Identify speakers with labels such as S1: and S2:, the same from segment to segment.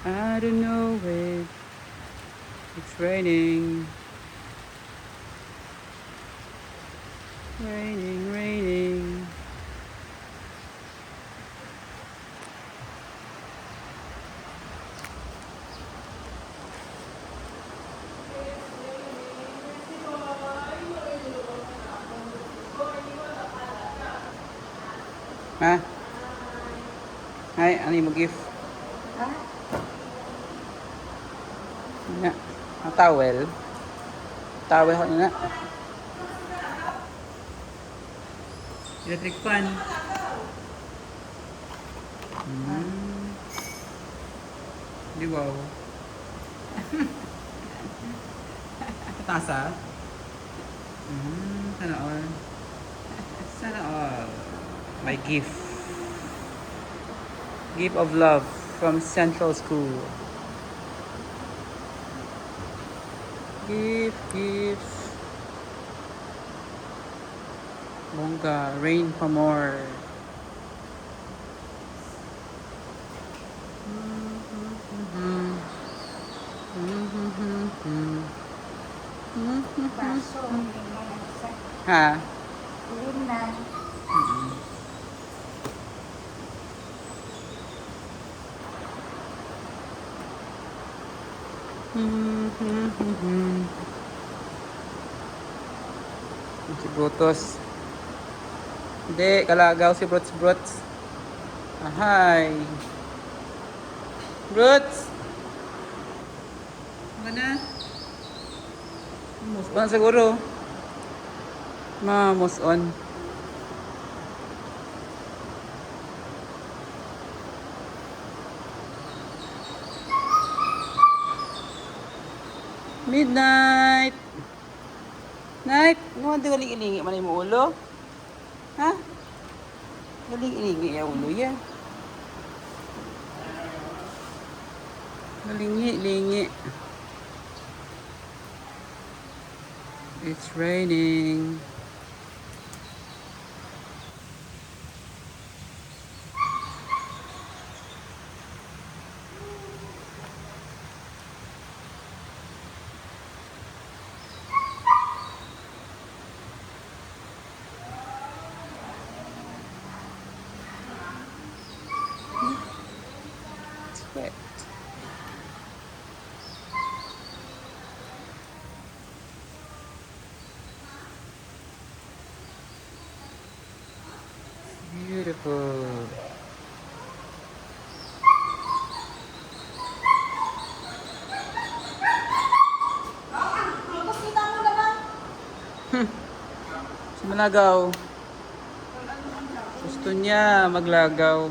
S1: I don't know it. It's raining. Raining, raining. Ha? Ay, ano yung mag-gift? Na. Ang towel. Towel ko na. Electric fan. Di wow. Tasa. Sana all. Sana all. My gift. Gift of love from Central School. Gift. Bongga. Rain for more.
S2: Baso, hindi mo sa
S1: Ha?
S2: linan.
S1: Si Brutus. Hindi, kalagaw si Bruts. Ahay. Bruts! Ano na? Muson siguro. Muson. Midnight! Night! Ano ang galing-ilingi man yung ulo? Ha? Galing-ilingi yung ulo yan. Galingi-lingi. It's raining. It's wet. Beautiful. Si Malagaw. Gusto niya maglagaw.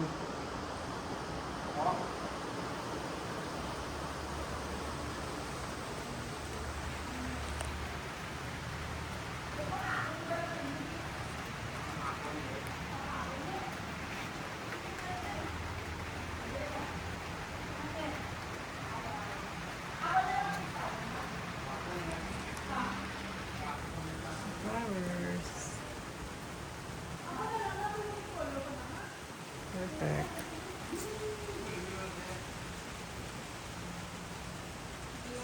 S1: Flowers. Perfect.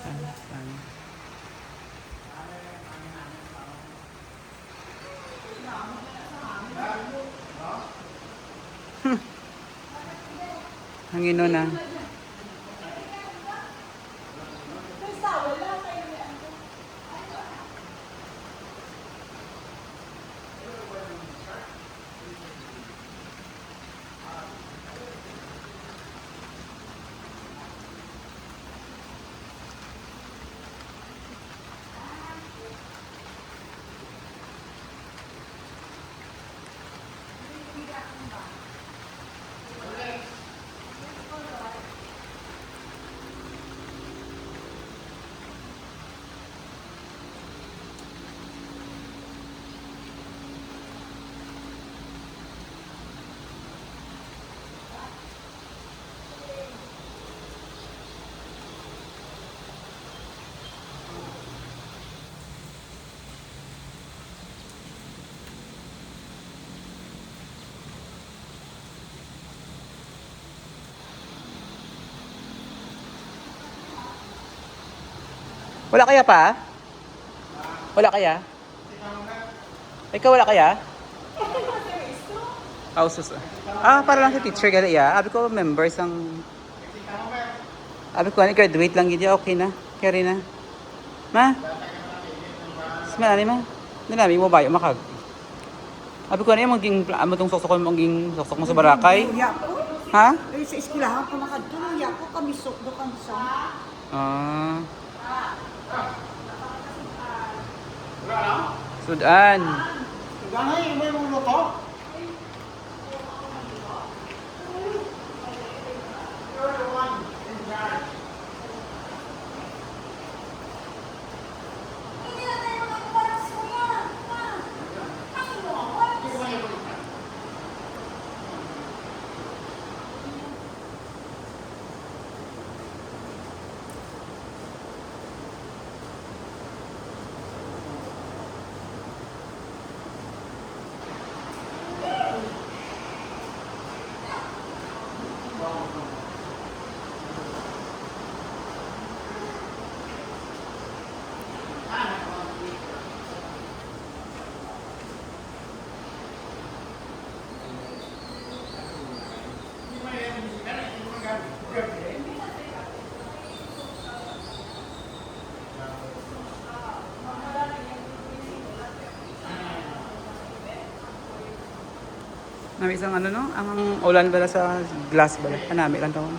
S1: Sun. Hangin nun ah.
S3: Wala kaya pa? Wala kaya? Ikaw wala kaya? Oh, sus. Para lang sa teacher gali ya. Abi ko members ang abi ko ani graduate lang gid okay na. Kaya na. Ma? Smell ani ma? Nalami mo bayo makag. Abi ko ani maging amo tong soksok mo maging soksok mo sa Barakay.
S2: Luya ko.
S3: Ha?
S2: Eh, sa eskwelahan ko nakadto. Luya ko kami sok do kami sa.
S3: Ah. Sudan.
S4: Ganay, may mga luto.
S3: Nami isang ano no? Ang ulan bala sa glass bala. Anami lang taon.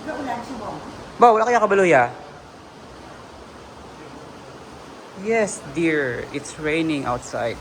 S2: Ga ulan si mo.
S3: Ba, wala kaya kabaluya? Yes, dear. It's raining outside.